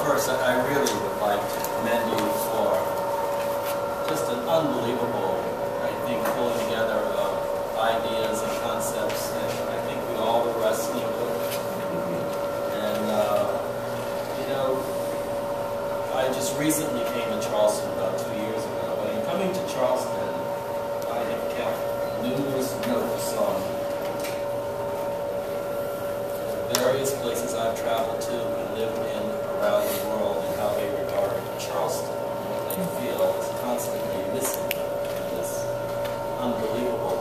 first, I really would like to commend you for just an unbelievable, I think, pulling together of ideas and concepts that I think we all were wrestling with. And, you know, I just recently came to Charleston about 2 years ago. And in coming to Charleston, I have kept numerous notes on various places I've traveled to and lived in around the world and how they regard Charleston and what they feel is constantly missing in this unbelievable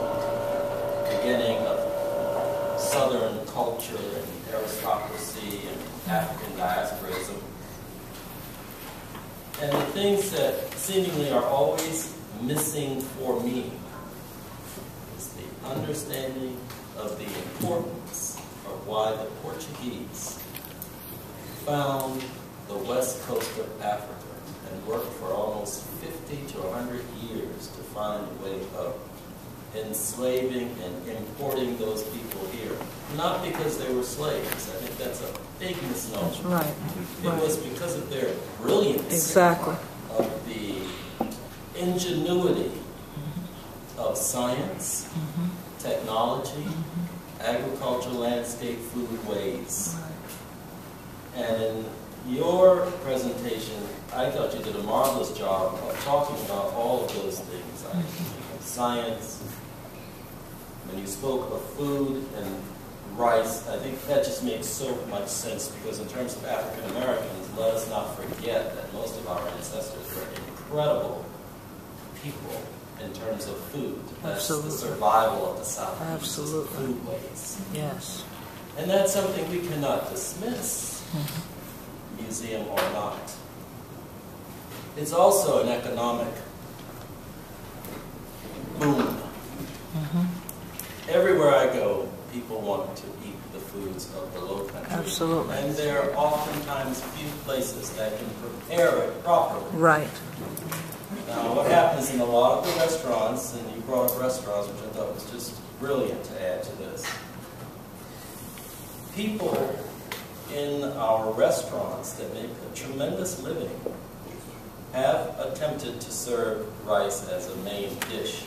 beginning of Southern culture and aristocracy and African diasporism. And the things that seemingly are always missing for me is the understanding of the importance of why the Portuguese found the west coast of Africa and worked for almost 50 to 100 years to find a way of enslaving and importing those people here. Not because they were slaves. I think that's a big misnomer. That's right. It was because of their brilliance. Exactly. Of the ingenuity of science, technology, agriculture, landscape, foodways. And in your presentation, I thought you did a marvelous job of talking about all of those things. Science, when you spoke of food and rice, I think that just makes so much sense because in terms of African Americans, let us not forget that most of our ancestors were incredible people in terms of food. That's Absolutely. The survival of the South. Absolutely. Foodways. Yes. And that's something we cannot dismiss, museum or not. It's also an economic boom. Everywhere I go, people want to eat the foods of the Low Country. Absolutely. And there are oftentimes few places that can prepare it properly. Right. Now, what happens in a lot of the restaurants, and you brought up restaurants, which I thought was just brilliant to add to this. People in our restaurants that make a tremendous living have attempted to serve rice as a main dish.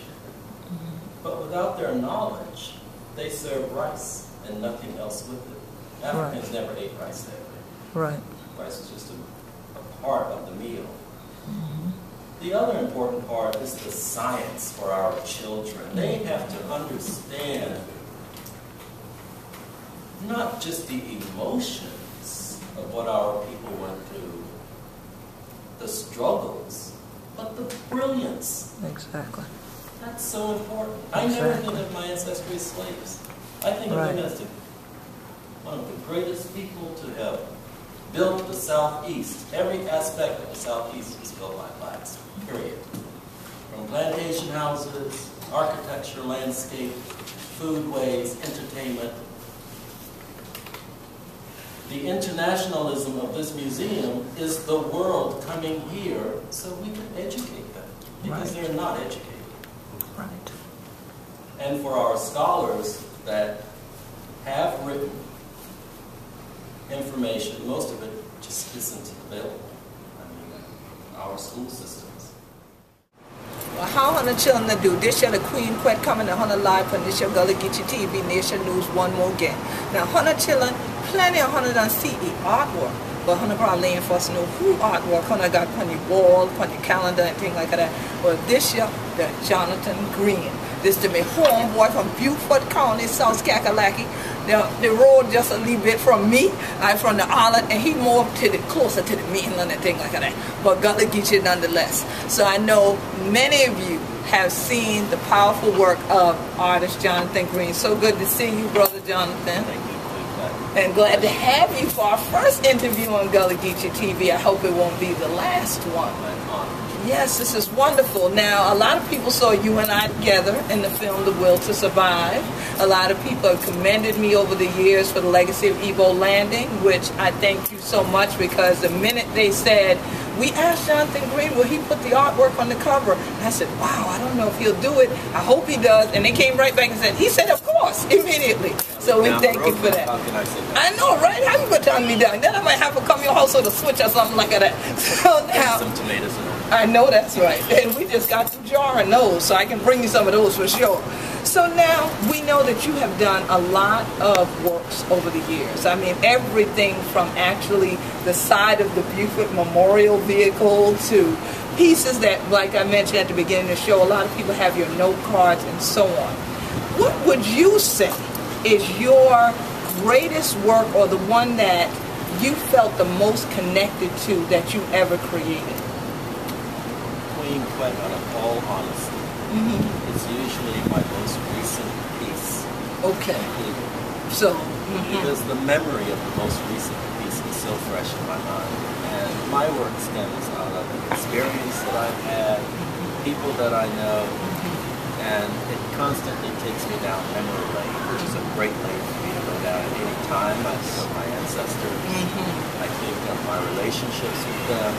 But without their knowledge, they serve rice and nothing else with it. Africans never ate rice that way. Right. Rice is just a part of the meal. The other important part is the science for our children. They have to understand not just the emotions of what our people went through, the struggles, but the brilliance. Exactly. That's so important. I never think of my ancestry as slaves. I think of them as one of the greatest people to have built the Southeast. Every aspect of the Southeast was built by blacks, period. From plantation houses, architecture, landscape, foodways, entertainment. The internationalism of this museum is the world coming here so we can educate them, because they're not educated. Right. And for our scholars that have written information, most of it just isn't available. I mean, our school systems. Well, how Hana children do this year the Queen Quet coming to Hana live from this year Gullah Geechee TV Nayshun Nyews one more again. Now Hana children, plenty of Hana done see the artwork, but Hana probably laying for us to know who artwork. Hana got plenty wall, plenty calendar and things like that. Well, this year the Jonathan Green. This is my homeboy from Beaufort County, South Kakalaki. The road just a little bit from me. I'm from the island, and he more to the closer to the mainland and things like that. But Gullah Geechee nonetheless. So I know many of you have seen the powerful work of artist Jonathan Green. So good to see you, Brother Jonathan. Thank you. And glad to have you for our first interview on Gullah Geechee TV. I hope it won't be the last one. Yes, this is wonderful. Now, a lot of people saw you and I together in the film The Will to Survive. A lot of people have commended me over the years for the legacy of Evo Landing, which I thank you so much, because the minute they said, we asked Jonathan Green, will he put the artwork on the cover? And I said, wow, I don't know if he'll do it. I hope he does. And they came right back and said, he said, of course, immediately. So we thank you for that. How can I say that? I know, right? How you gonna turn me down? Then I might have to come to your house with a switch or something like that. So now, some tomatoes in it. I know that's right. And we just got to jarring those, so I can bring you some of those for sure. So now, we know that you have done a lot of works over the years. I mean, everything from actually the side of the Buford Memorial Vehicle to pieces that, like I mentioned at the beginning of the show, a lot of people have your note cards and so on. What would you say is your greatest work, or the one that you felt the most connected to that you ever created? Queen Quet, out of all honesty, it's usually my most recent piece. Okay. So, because the memory of the most recent piece is so fresh in my mind. And my work stems out of an experience that I've had, people that I know, and it constantly takes me down memory lane, which is a great lane for me to go down at any time. I think of my ancestors. I think of my relationships with them.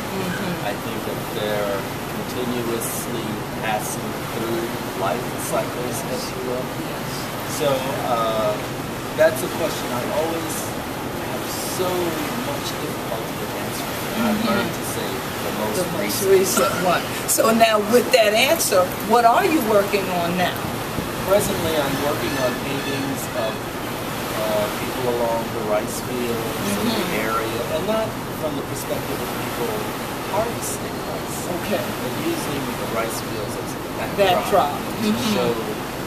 I think of their continuously passing through life cycles, if you will. So that's a question I always have so much difficulty with answering. I've learned to say the most recent one. So now, with that answer, what are you working on now? Presently, I'm working on paintings of people along the rice fields in the area, and not from the perspective of people harvesting rice, but using the rice fields as a backdrop to show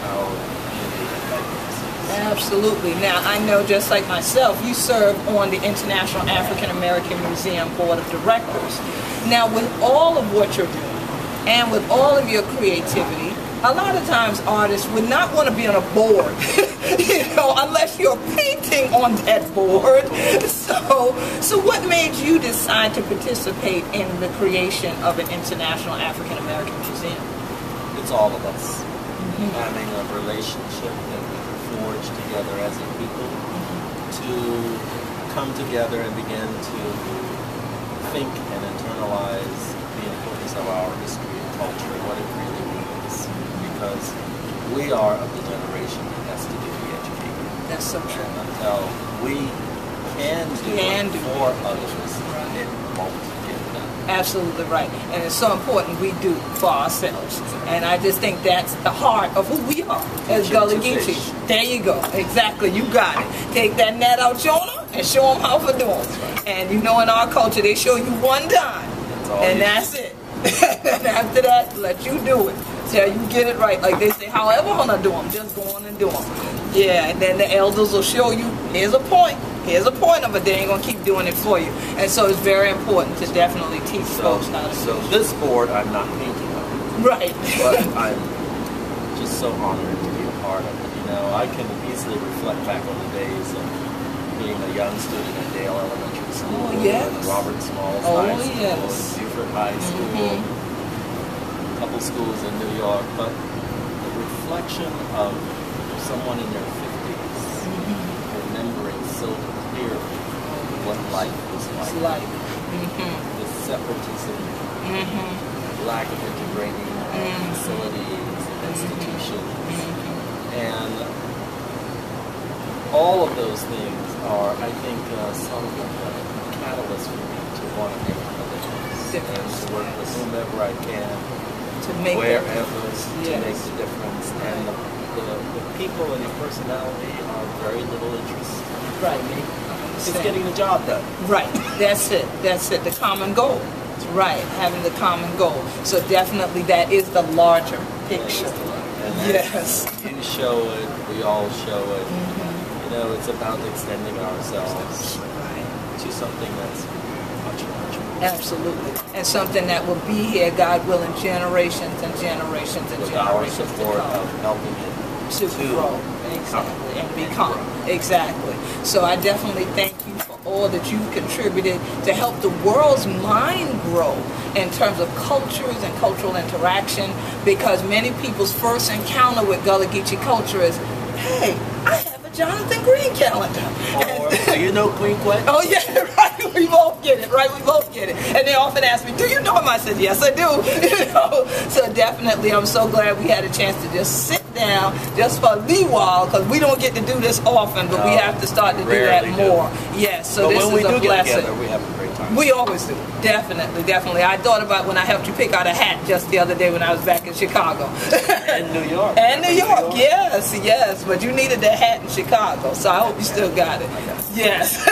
our unity and magnificence. Absolutely. Now, I know, just like myself, you serve on the International African American Museum Board of Directors. Now, with all of what you're doing, and with all of your creativity, a lot of times artists would not want to be on a board, unless you're painting on that board. So what made you decide to participate in the creation of an International African American Museum? It's all of us having a relationship that we can forge together as a people to come together and begin to think and internalize the importance of our history and culture and what it really means. Because we are of the generation that has to be educated. That's so true. And until we can do for others, it won't get done. Absolutely right. And it's so important we do for ourselves. And I just think that's the heart of who we are as Gullah Geechee. There you go. Exactly. You got it. Take that net out, Jonah, and show them how to do it. And you know, in our culture, they show you one time. And that's it. And after that, let you do it. Till you get it right. Like they say, however I'm gonna do them, just go on and do them. Yeah, and then the elders will show you, here's a point of it, they ain't gonna keep doing it for you. And so it's very important to definitely teach folks how to do it. So this board I'm not painting on. Right. But I'm just so honored to be a part of it. You know, I can easily reflect back on the days of being a young student at Dale Elementary School, and Robert Smalls High School, and Buford High School, a couple schools in New York, but the reflection of someone in their 50s remembering so clearly what life was like. The separatism, lack of integrating facilities and institutions, and all of those things are, I think, some of the catalyst for me to want to make a difference and to work with whomever I can, wherever, to make the difference. And the people and the personality are very little interest. Right. It's getting the job done. Right. That's it. That's it. The common goal. Right. Having the common goal. So definitely that is the larger picture. Yes. You show it. We all show it. You know, it's about extending ourselves to something that's much larger. Absolutely. And something that will be here, God willing, generations and generations and with generations our support of helping it to grow. Exactly. And become. Exactly. So I definitely thank you for all that you contributed to help the world's mind grow in terms of cultures and cultural interaction, because many people's first encounter with Gullah Geechee culture is, hey, I have a Jonathan Green calendar. Or, do you know Queen Quet? Oh yeah, right, we both get it, right, we both get it. And they often ask me, do you know him? I said, yes I do. You know? So definitely I'm so glad we had a chance to just sit down just for a little while, because we don't get to do this often, but we have to start to do that more. Yes, so this is a blessing. But when we do get together, we have a great time. We always do. Definitely, definitely. I thought about when I helped you pick out a hat just the other day when I was back in Chicago. And New York. And New York, yes, yes. But you needed that hat in Chicago, so I hope you still got it. Yes.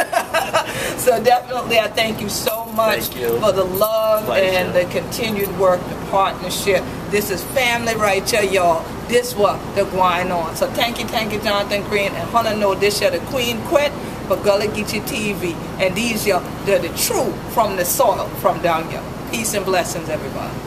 So definitely I thank you so much for the love and the continued work, the partnership. This is family right here, y'all. This what they're going on. So thank you, Jonathan Green. And wanna know this year the Queen Quet for Gullah Geechee TV. And these y'all, they're the true from the soil from down here. Peace and blessings, everybody.